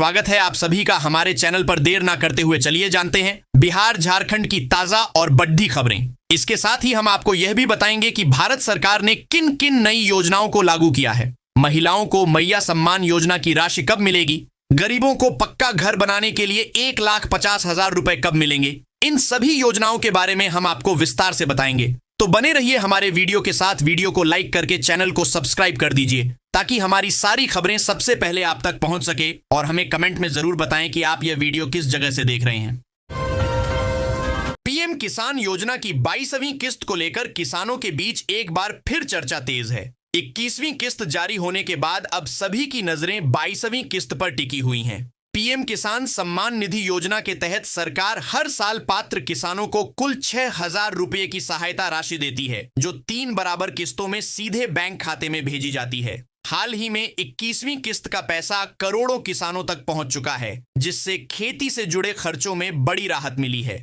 स्वागत है आप सभी का हमारे चैनल पर। देर ना करते हुए चलिए जानते हैं बिहार झारखंड की ताजा और बढ़ती खबरें। इसके साथ ही हम आपको यह भी बताएंगे कि भारत सरकार ने किन किन नई योजनाओं को लागू किया है। महिलाओं को मैया सम्मान योजना की राशि कब मिलेगी, गरीबों को पक्का घर बनाने के लिए 1,50,000 रुपए कब मिलेंगे, इन सभी योजनाओं के बारे में हम आपको विस्तार से बताएंगे। तो बने रहिए हमारे वीडियो के साथ। वीडियो को लाइक करके चैनल को सब्सक्राइब कर दीजिए ताकि हमारी सारी खबरें सबसे पहले आप तक पहुंच सके। और हमें कमेंट में जरूर बताएं कि आप यह वीडियो किस जगह से देख रहे हैं। पीएम किसान योजना की 22वीं किस्त को लेकर किसानों के बीच एक बार फिर चर्चा तेज है। 21वीं किस्त जारी होने के बाद अब सभी की नजरें 22वीं किस्त पर टिकी हुई हैं। पीएम किसान सम्मान निधि योजना के तहत सरकार हर साल पात्र किसानों को कुल 6,000 रुपए की सहायता राशि देती है, जो 3 बराबर किस्तों में सीधे बैंक खाते में भेजी जाती है। हाल ही में 21वीं किस्त का पैसा करोड़ों किसानों तक पहुंच चुका है, जिससे खेती से जुड़े खर्चों में बड़ी राहत मिली है।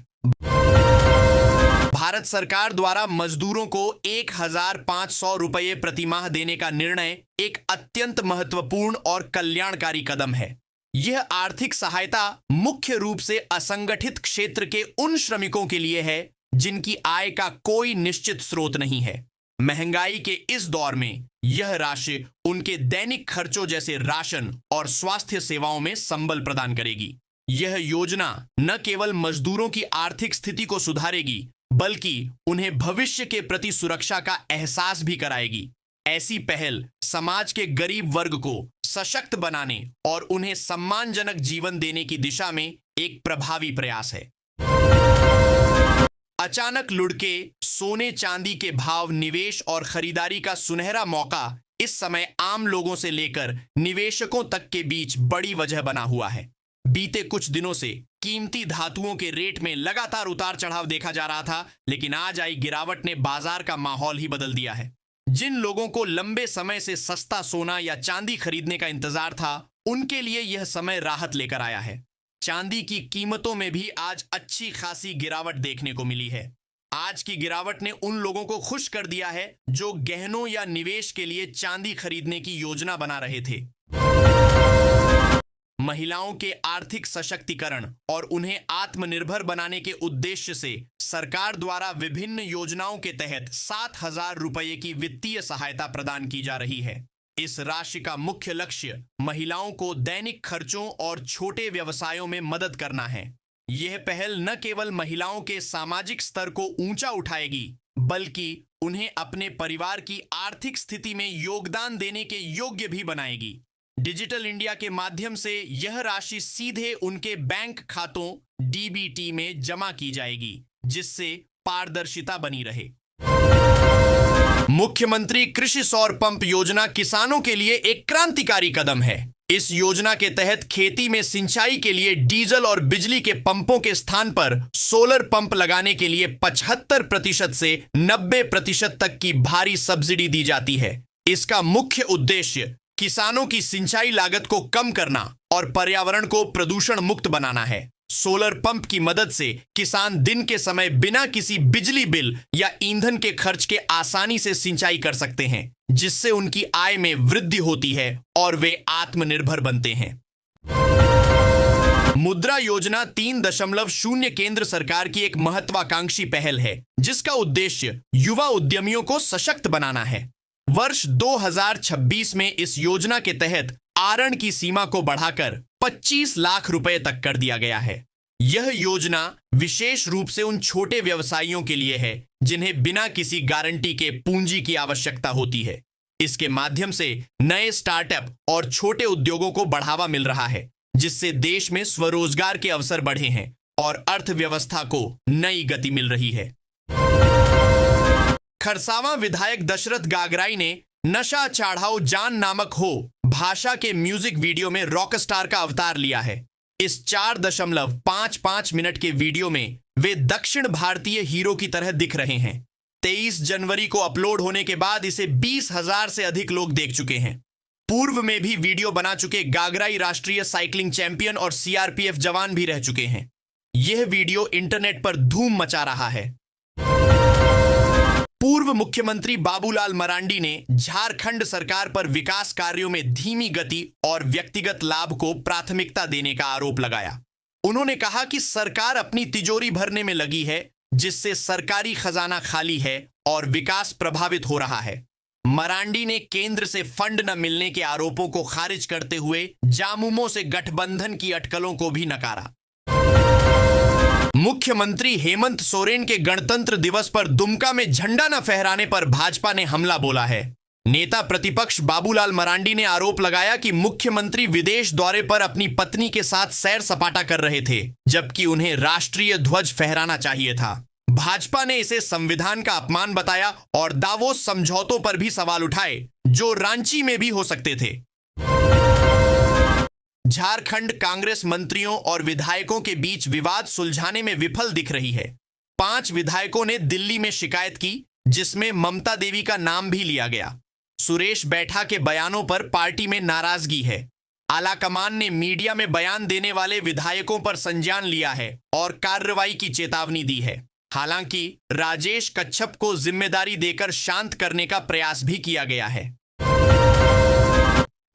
भारत सरकार द्वारा मजदूरों को 1,500 रुपये प्रति माह देने का निर्णय एक अत्यंत महत्वपूर्ण और कल्याणकारी कदम है। यह आर्थिक सहायता मुख्य रूप से असंगठित क्षेत्र के उन श्रमिकों के लिए है जिनकी आय का कोई निश्चित स्रोत नहीं है। महंगाई के इस दौर में यह राशि उनके दैनिक खर्चों जैसे राशन और स्वास्थ्य सेवाओं में संबल प्रदान करेगी। यह योजना न केवल मजदूरों की आर्थिक स्थिति को सुधारेगी, बल्कि उन्हें भविष्य के प्रति सुरक्षा का एहसास भी कराएगी। ऐसी पहल समाज के गरीब वर्ग को सशक्त बनाने और उन्हें सम्मानजनक जीवन देने की दिशा में एक प्रभावी प्रयास है। अचानक लुढ़के सोने चांदी के भाव, निवेश और खरीदारी का सुनहरा मौका इस समय आम लोगों से लेकर निवेशकों तक के बीच बड़ी वजह बना हुआ है। बीते कुछ दिनों से कीमती धातुओं के रेट में लगातार उतार चढ़ाव देखा जा रहा था, लेकिन आज आई गिरावट ने बाजार का माहौल ही बदल दिया है। जिन लोगों को लंबे समय से सस्ता सोना या चांदी खरीदने का इंतजार था, उनके लिए यह समय राहत लेकर आया है। चांदी की कीमतों में भी आज अच्छी खासी गिरावट देखने को मिली है। आज की गिरावट ने उन लोगों को खुश कर दिया है जो गहनों या निवेश के लिए चांदी खरीदने की योजना बना रहे थे। महिलाओं के आर्थिक सशक्तिकरण और उन्हें आत्मनिर्भर बनाने के उद्देश्य से सरकार द्वारा विभिन्न योजनाओं के तहत 7,000 रुपये की वित्तीय सहायता प्रदान की जा रही है। इस राशि का मुख्य लक्ष्य महिलाओं को दैनिक खर्चों और छोटे व्यवसायों में मदद करना है। यह पहल न केवल महिलाओं के सामाजिक स्तर को ऊंचा उठाएगी, बल्कि उन्हें अपने परिवार की आर्थिक स्थिति में योगदान देने के योग्य भी बनाएगी। डिजिटल इंडिया के माध्यम से यह राशि सीधे उनके बैंक खातों डीबीटी में जमा की जाएगी, जिससे पारदर्शिता बनी रहे। मुख्यमंत्री कृषि सौर पंप योजना किसानों के लिए एक क्रांतिकारी कदम है। इस योजना के तहत खेती में सिंचाई के लिए डीजल और बिजली के पंपों के स्थान पर सोलर पंप लगाने के लिए 75% से 90% तक की भारी सब्सिडी दी जाती है। इसका मुख्य उद्देश्य किसानों की सिंचाई लागत को कम करना और पर्यावरण को प्रदूषण मुक्त बनाना है। सोलर पंप की मदद से किसान दिन के समय बिना किसी बिजली बिल या ईंधन के खर्च के आसानी से सिंचाई कर सकते हैं, जिससे उनकी आय में वृद्धि होती है और वे आत्मनिर्भर बनते हैं। मुद्रा योजना 3.0 केंद्र सरकार की एक महत्वाकांक्षी पहल है, जिसका उद्देश्य युवा उद्यमियों को सशक्त बनाना है। वर्ष 2026 में इस योजना के तहत आरण की सीमा को बढ़ाकर 25 लाख रुपए तक कर दिया गया है। यह योजना विशेष रूप से उन छोटे व्यवसायियों के लिए है जिन्हें बिना किसी गारंटी के पूंजी की आवश्यकता होती है। इसके माध्यम से नए स्टार्टअप और छोटे उद्योगों को बढ़ावा मिल रहा है, जिससे देश में स्वरोजगार के अवसर बढ़े हैं और अर्थव्यवस्था को नई गति मिल रही है। खरसावां विधायक दशरथ गागराई ने नशा चढ़ाओ जान नामक हो भाषा के म्यूजिक वीडियो में रॉकस्टार का अवतार लिया है। इस 4.55 मिनट के वीडियो में वे दक्षिण भारतीय हीरो की तरह दिख रहे हैं। 23 जनवरी को अपलोड होने के बाद इसे 20,000 से अधिक लोग देख चुके हैं। पूर्व में भी वीडियो बना चुके गागराई राष्ट्रीय साइकिलिंग चैंपियन और सीआरपीएफ जवान भी रह चुके हैं। यह वीडियो इंटरनेट पर धूम मचा रहा है। पूर्व मुख्यमंत्री बाबूलाल मरांडी ने झारखंड सरकार पर विकास कार्यों में धीमी गति और व्यक्तिगत लाभ को प्राथमिकता देने का आरोप लगाया। उन्होंने कहा कि सरकार अपनी तिजोरी भरने में लगी है, जिससे सरकारी खजाना खाली है और विकास प्रभावित हो रहा है। मरांडी ने केंद्र से फंड न मिलने के आरोपों को खारिज करते हुए जामुमो से गठबंधन की अटकलों को भी नकारा। मुख्यमंत्री हेमंत सोरेन के गणतंत्र दिवस पर दुमका में झंडा न फहराने पर भाजपा ने हमला बोला है। नेता प्रतिपक्ष बाबूलाल मरांडी ने आरोप लगाया कि मुख्यमंत्री विदेश दौरे पर अपनी पत्नी के साथ सैर सपाटा कर रहे थे, जबकि उन्हें राष्ट्रीय ध्वज फहराना चाहिए था। भाजपा ने इसे संविधान का अपमान बताया और दावोस समझौतों पर भी सवाल उठाए, जो रांची में भी हो सकते थे। झारखंड कांग्रेस मंत्रियों और विधायकों के बीच विवाद सुलझाने में विफल दिख रही है। 5 विधायकों ने दिल्ली में शिकायत की, जिसमें ममता देवी का नाम भी लिया गया। सुरेश बैठा के बयानों पर पार्टी में नाराजगी है। आलाकमान ने मीडिया में बयान देने वाले विधायकों पर संज्ञान लिया है और कार्रवाई की चेतावनी दी है। हालांकि राजेश कच्छप को जिम्मेदारी देकर शांत करने का प्रयास भी किया गया है।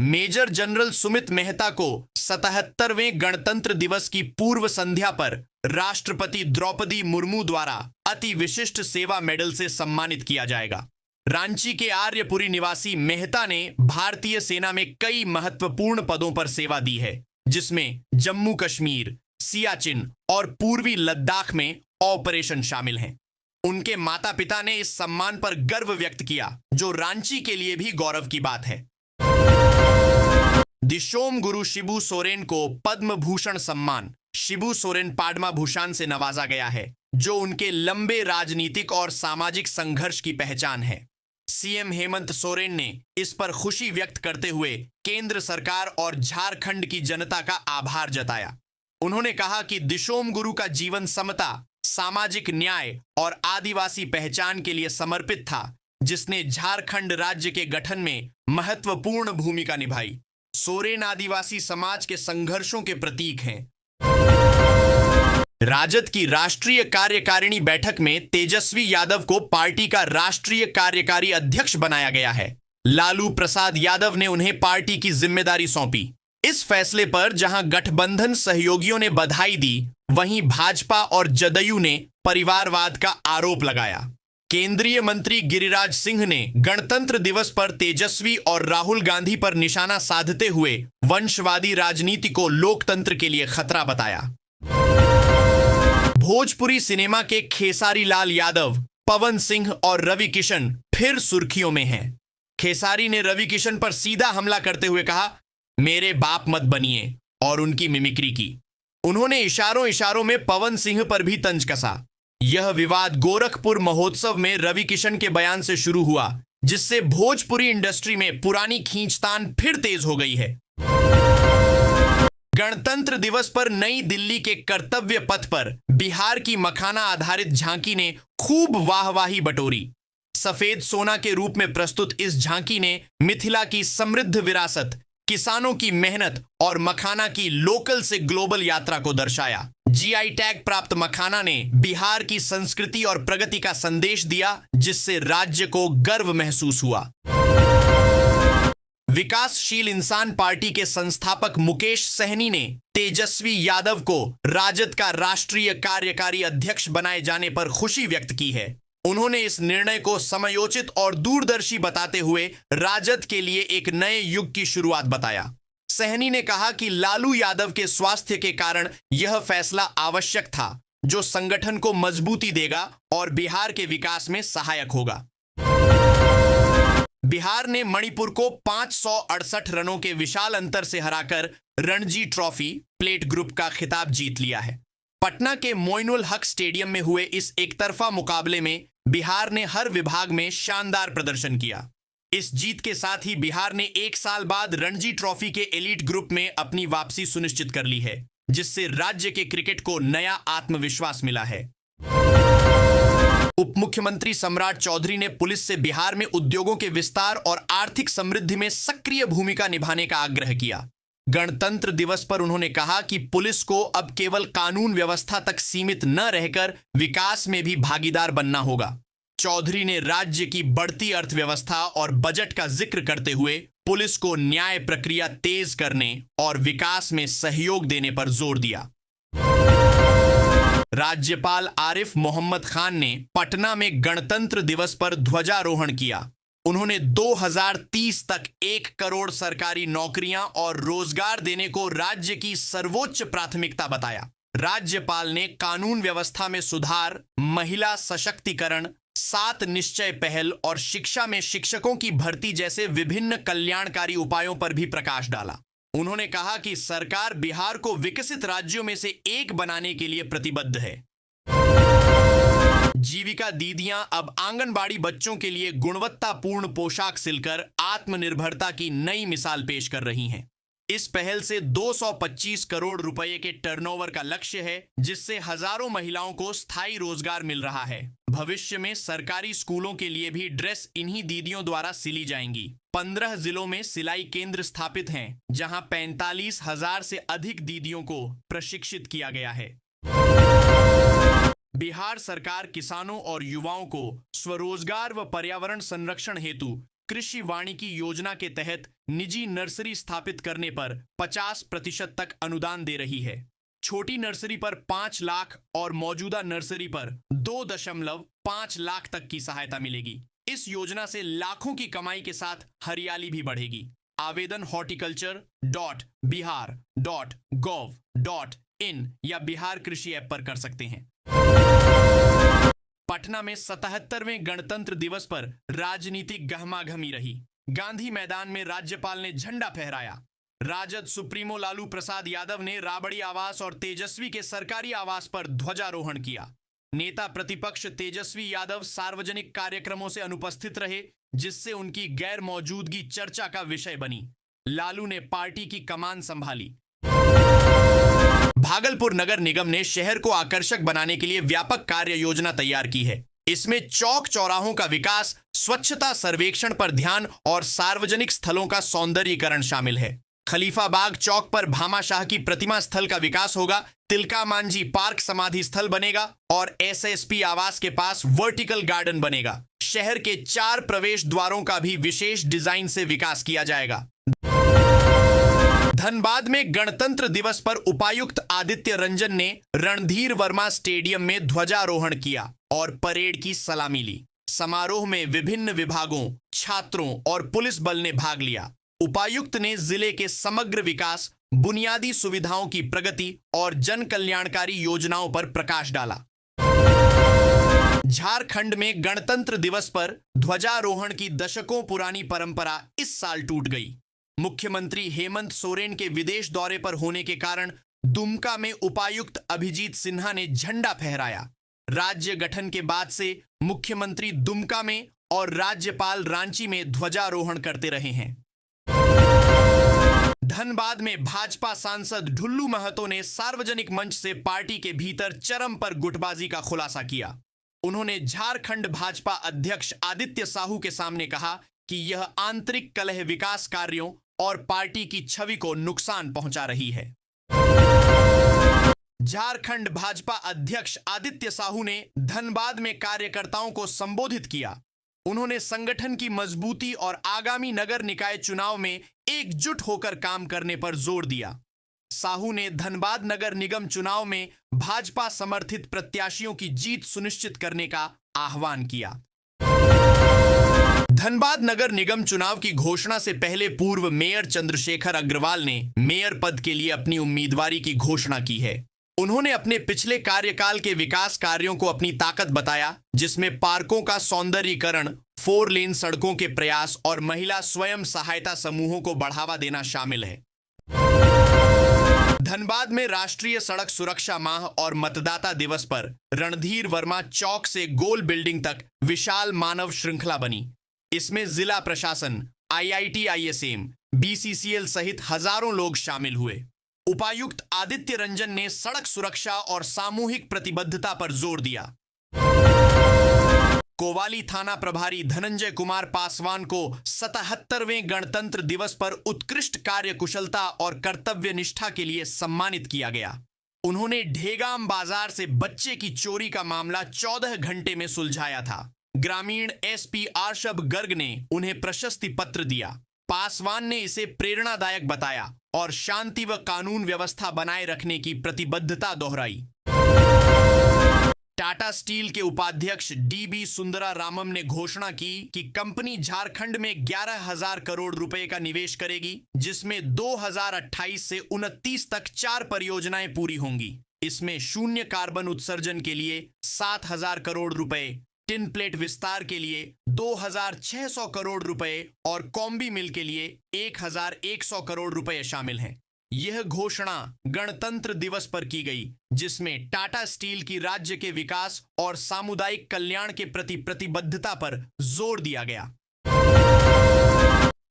मेजर जनरल सुमित मेहता को 77वें गणतंत्र दिवस की पूर्व संध्या पर राष्ट्रपति द्रौपदी मुर्मू द्वारा अति विशिष्ट सेवा मेडल से सम्मानित किया जाएगा। रांची के आर्यपुरी निवासी मेहता ने भारतीय सेना में कई महत्वपूर्ण पदों पर सेवा दी है, जिसमें जम्मू कश्मीर, सियाचिन और पूर्वी लद्दाख में ऑपरेशन शामिल हैं। उनके माता पिता ने इस सम्मान पर गर्व व्यक्त किया, जो रांची के लिए भी गौरव की बात है। दिशोम गुरु शिबू सोरेन को पद्म भूषण सम्मान शिबू सोरेन पाडमा भूषण से नवाजा गया है, जो उनके लंबे राजनीतिक और सामाजिक संघर्ष की पहचान है। सीएम हेमंत सोरेन ने इस पर खुशी व्यक्त करते हुए केंद्र सरकार और झारखंड की जनता का आभार जताया। उन्होंने कहा कि दिशोम गुरु का जीवन समता, सामाजिक न्याय और आदिवासी पहचान के लिए समर्पित था, जिसने झारखंड राज्य के गठन में महत्वपूर्ण भूमिका निभाई। सोरेन आदिवासी समाज के संघर्षों के प्रतीक हैं। राजद की राष्ट्रीय कार्यकारिणी बैठक में तेजस्वी यादव को पार्टी का राष्ट्रीय कार्यकारी अध्यक्ष बनाया गया है। लालू प्रसाद यादव ने उन्हें पार्टी की जिम्मेदारी सौंपी। इस फैसले पर जहां गठबंधन सहयोगियों ने बधाई दी, वहीं भाजपा और जदयू ने परिवारवाद का आरोप लगाया। केंद्रीय मंत्री गिरिराज सिंह ने गणतंत्र दिवस पर तेजस्वी और राहुल गांधी पर निशाना साधते हुए वंशवादी राजनीति को लोकतंत्र के लिए खतरा बताया। भोजपुरी सिनेमा के खेसारी लाल यादव, पवन सिंह और रवि किशन फिर सुर्खियों में हैं। खेसारी ने रवि किशन पर सीधा हमला करते हुए कहा, मेरे बाप मत बनिए, और उनकी मिमिक्री की। उन्होंने इशारों इशारों में पवन सिंह पर भी तंज कसा। यह विवाद गोरखपुर महोत्सव में रवि किशन के बयान से शुरू हुआ, जिससे भोजपुरी इंडस्ट्री में पुरानी खींचतान फिर तेज हो गई है। गणतंत्र दिवस पर नई दिल्ली के कर्तव्य पथ पर बिहार की मखाना आधारित झांकी ने खूब वाहवाही बटोरी। सफेद सोना के रूप में प्रस्तुत इस झांकी ने मिथिला की समृद्ध विरासत, किसानों की मेहनत और मखाना की लोकल से ग्लोबल यात्रा को दर्शाया। जीआई टैग प्राप्त मखाना ने बिहार की संस्कृति और प्रगति का संदेश दिया, जिससे राज्य को गर्व महसूस हुआ। विकासशील इंसान पार्टी के संस्थापक मुकेश सहनी ने तेजस्वी यादव को राजद का राष्ट्रीय कार्यकारी अध्यक्ष बनाए जाने पर खुशी व्यक्त की है। उन्होंने इस निर्णय को समयोचित और दूरदर्शी बताते हुए राजद के लिए एक नए युग की शुरुआत बताया। सहनी ने कहा कि लालू यादव के स्वास्थ्य के कारण यह फैसला आवश्यक था, जो संगठन को मजबूती देगा और बिहार के विकास में सहायक होगा। बिहार ने मणिपुर को 568 रनों के विशाल अंतर से हराकर रणजी ट्रॉफी प्लेट ग्रुप का खिताब जीत लिया है। पटना के मोइनुल हक स्टेडियम में हुए इस एकतरफा मुकाबले में बिहार ने हर विभाग में शानदार प्रदर्शन किया। इस जीत के साथ ही बिहार ने 1 साल बाद रणजी ट्रॉफी के एलीट ग्रुप में अपनी वापसी सुनिश्चित कर ली है, जिससे राज्य के क्रिकेट को नया आत्मविश्वास मिला है। उप मुख्यमंत्री सम्राट चौधरी ने पुलिस से बिहार में उद्योगों के विस्तार और आर्थिक समृद्धि में सक्रिय भूमिका निभाने का आग्रह किया। गणतंत्र दिवस पर उन्होंने कहा कि पुलिस को अब केवल कानून व्यवस्था तक सीमित न रहकर विकास में भी भागीदार बनना होगा। चौधरी ने राज्य की बढ़ती अर्थव्यवस्था और बजट का जिक्र करते हुए पुलिस को न्याय प्रक्रिया तेज करने और विकास में सहयोग देने पर जोर दिया। राज्यपाल आरिफ मोहम्मद खान ने पटना में गणतंत्र दिवस पर ध्वजारोहण किया। उन्होंने 2030 तक 1 करोड़ सरकारी नौकरियां और रोजगार देने को राज्य की सर्वोच्च प्राथमिकता बताया। राज्यपाल ने कानून व्यवस्था में सुधार, महिला सशक्तिकरण, 7 निश्चय पहल और शिक्षा में शिक्षकों की भर्ती जैसे विभिन्न कल्याणकारी उपायों पर भी प्रकाश डाला। उन्होंने कहा कि सरकार बिहार को विकसित राज्यों में से एक बनाने के लिए प्रतिबद्ध है। जीविका दीदियां अब आंगनबाड़ी बच्चों के लिए गुणवत्तापूर्ण पोशाक सिलकर आत्मनिर्भरता की नई मिसाल पेश कर रही हैं। इस पहल से 225 करोड़ रुपए के टर्नओवर का लक्ष्य है, जिससे हजारों महिलाओं को स्थायी रोजगार मिल रहा है। भविष्य में सरकारी स्कूलों के लिए भी ड्रेस इन्हीं दीदियों द्वारा सिली जाएंगी। 15 जिलों में सिलाई केंद्र स्थापित हैं, जहां 45,000 से अधिक दीदियों को प्रशिक्षित किया गया है। बिहार सरकार किसानों और युवाओं को स्वरोजगार व पर्यावरण संरक्षण हेतु कृषि वानिकी योजना के तहत निजी नर्सरी स्थापित करने पर 50% तक अनुदान दे रही है। छोटी नर्सरी पर 5 लाख और मौजूदा नर्सरी पर 2.5 लाख तक की सहायता मिलेगी। इस योजना से लाखों की कमाई के साथ हरियाली भी बढ़ेगी। आवेदन horticulture.bihar.gov.in या बिहार कृषि ऐप पर कर सकते हैं। पटना में 77वें गणतंत्र दिवस पर राजनीतिक गहमागहमी रही। गांधी मैदान में राज्यपाल ने झंडा फहराया। राजद सुप्रीमो लालू प्रसाद यादव ने राबड़ी आवास और तेजस्वी के सरकारी आवास पर ध्वजारोहण किया। नेता प्रतिपक्ष तेजस्वी यादव सार्वजनिक कार्यक्रमों से अनुपस्थित रहे, जिससे उनकी गैर मौजूदगी चर्चा का विषय बनी। लालू ने पार्टी की कमान संभाली। भागलपुर नगर निगम ने शहर को आकर्षक बनाने के लिए व्यापक कार्य योजना तैयार की है। इसमें चौक चौराहों का विकास, स्वच्छता सर्वेक्षण पर ध्यान और सार्वजनिक स्थलों का सौंदर्यीकरण शामिल है। खलीफाबाग चौक पर भामाशाह की प्रतिमा स्थल का विकास होगा। तिलका मांझी पार्क समाधि स्थल बनेगा और एसएसपी आवास के पास वर्टिकल गार्डन बनेगा। शहर के 4 प्रवेश द्वारों का भी विशेष डिजाइन से विकास किया जाएगा। धनबाद में गणतंत्र दिवस पर उपायुक्त आदित्य रंजन ने रणधीर वर्मा स्टेडियम में ध्वजारोहण किया और परेड की सलामी ली। समारोह में विभिन्न विभागों, छात्रों और पुलिस बल ने भाग लिया। उपायुक्त ने जिले के समग्र विकास, बुनियादी सुविधाओं की प्रगति और जन कल्याणकारी योजनाओं पर प्रकाश डाला। झारखंड में गणतंत्र दिवस पर ध्वजारोहण की दशकों पुरानी परंपरा इस साल टूट गई। मुख्यमंत्री हेमंत सोरेन के विदेश दौरे पर होने के कारण दुमका में उपायुक्त अभिजीत सिन्हा ने झंडा फहराया। राज्य गठन के बाद से मुख्यमंत्री दुमका में और राज्यपाल रांची में ध्वजारोहण करते रहे हैं। धनबाद में भाजपा सांसद ढुल्लू महतो ने सार्वजनिक मंच से पार्टी के भीतर चरम पर गुटबाजी का खुलासा किया। उन्होंने झारखंड भाजपा अध्यक्ष आदित्य साहू के सामने कहा कि यह आंतरिक कलह विकास कार्यों और पार्टी की छवि को नुकसान पहुंचा रही है। झारखंड भाजपा अध्यक्ष आदित्य साहू ने धनबाद में कार्यकर्ताओं को संबोधित किया। उन्होंने संगठन की मजबूती और आगामी नगर निकाय चुनाव में एकजुट होकर काम करने पर जोर दिया। साहू ने धनबाद नगर निगम चुनाव में भाजपा समर्थित प्रत्याशियों की जीत सुनिश्चित करने का आह्वान किया। धनबाद नगर निगम चुनाव की घोषणा से पहले पूर्व मेयर चंद्रशेखर अग्रवाल ने मेयर पद के लिए अपनी उम्मीदवारी की घोषणा की है। उन्होंने अपने पिछले कार्यकाल के विकास कार्यों को अपनी ताकत बताया, जिसमें पार्कों का सौंदर्यीकरण, 4 लेन सड़कों के प्रयास और महिला स्वयं सहायता समूहों को बढ़ावा देना शामिल है। धनबाद में राष्ट्रीय सड़क सुरक्षा माह और मतदाता दिवस पर रणधीर वर्मा चौक से गोल बिल्डिंग तक विशाल मानव श्रृंखला बनी। इसमें जिला प्रशासन, IIT ISM, BCCL सहित हजारों लोग शामिल हुए। उपायुक्त आदित्य रंजन ने सड़क सुरक्षा और सामूहिक प्रतिबद्धता पर जोर दिया। कोवाली थाना प्रभारी धनंजय कुमार पासवान को 77वें गणतंत्र दिवस पर उत्कृष्ट कार्य कुशलता और कर्तव्य निष्ठा के लिए सम्मानित किया गया। उन्होंने ढेगाम बाजार से बच्चे की चोरी का मामला 14 घंटे में सुलझाया था। ग्रामीण एसपी आर्शब गर्ग ने उन्हें प्रशस्ति पत्र दिया। पासवान ने इसे प्रेरणादायक बताया और शांति व कानून व्यवस्था बनाए रखने की प्रतिबद्धता दोहराई। टाटा स्टील के उपाध्यक्ष डीबी सुंदरारामम ने घोषणा की कि कंपनी झारखंड में 11,000 करोड़ रुपए का निवेश करेगी, जिसमें 2028 से 29 तक 4 परियोजनाएं पूरी होंगी। इसमें शून्य कार्बन उत्सर्जन के लिए 7,000 करोड़ रुपए, टिन प्लेट विस्तार के लिए 2,600 करोड़ रुपए और कॉम्बी मिल के लिए 1,100 करोड़ रुपए शामिल हैं। यह घोषणा गणतंत्र दिवस पर की गई, जिसमें टाटा स्टील की राज्य के विकास और सामुदायिक कल्याण के प्रति प्रतिबद्धता पर जोर दिया गया।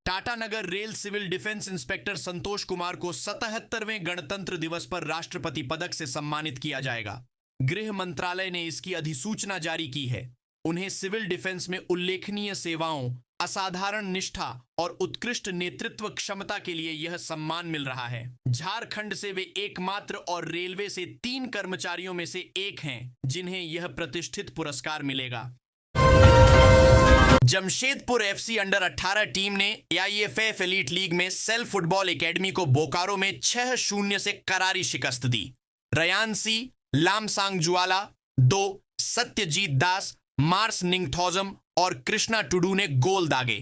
टाटा नगर rail civil defence inspector Santosh Kumar को 77वें गणतंत्र दिवस पर राष्ट्रपति पदक से सम्मानित किया जाएगा। गृह मंत्रालय ने इसकी अधिसूचना जारी की है। उन्हें सिविल डिफेंस में उल्लेखनीय सेवाओं, असाधारण निष्ठा और उत्कृष्ट नेतृत्व क्षमता के लिए यह सम्मान मिल रहा है। झारखंड से वे एकमात्र और रेलवे से 3 कर्मचारियों में से एक हैं जिन्हें यह प्रतिष्ठित पुरस्कार मिलेगा। जमशेदपुर एफसी अंडर 18 टीम ने AIFF एलीट लीग में सेल्फ फुटबॉल एकेडमी को बोकारो में 6-0 से करारी शिकस्त दी। रयानसी, लामसांग जुआला 2, सत्यजीत दास, मार्स निंगथौजम और कृष्णा टुडू ने गोल दागे।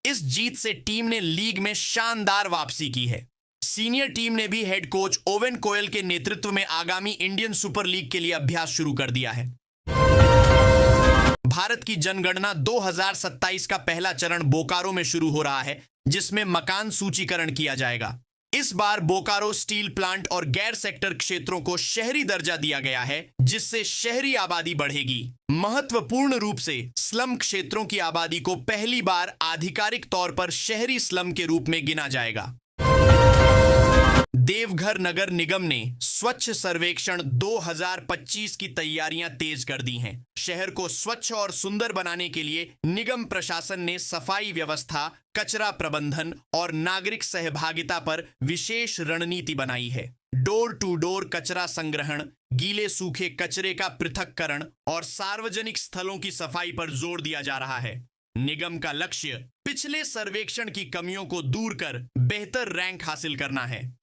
इस जीत से टीम ने लीग में शानदार वापसी की है। सीनियर टीम ने भी हेड कोच ओवेन कोयल के नेतृत्व में आगामी इंडियन सुपर लीग के लिए अभ्यास शुरू कर दिया है। भारत की जनगणना 2027 का पहला चरण बोकारो में शुरू हो रहा है, जिसमें मकान सूचीकरण किया जाएगा। इस बार बोकारो स्टील प्लांट और गैर सेक्टर क्षेत्रों को शहरी दर्जा दिया गया है, जिससे शहरी आबादी बढ़ेगी। महत्वपूर्ण रूप से स्लम क्षेत्रों की आबादी को पहली बार आधिकारिक तौर पर शहरी स्लम के रूप में गिना जाएगा। देवघर नगर निगम ने स्वच्छ सर्वेक्षण 2025 की तैयारियां तेज कर दी हैं। शहर को स्वच्छ और सुंदर बनाने के लिए निगम प्रशासन ने सफाई व्यवस्था, कचरा प्रबंधन और नागरिक सहभागिता पर विशेष रणनीति बनाई है। डोर टू डोर कचरा संग्रहण, गीले सूखे कचरे का पृथक्करण और सार्वजनिक स्थलों की सफाई पर जोर दिया जा रहा है। निगम का लक्ष्य पिछले सर्वेक्षण की कमियों को दूर कर बेहतर रैंक हासिल करना है।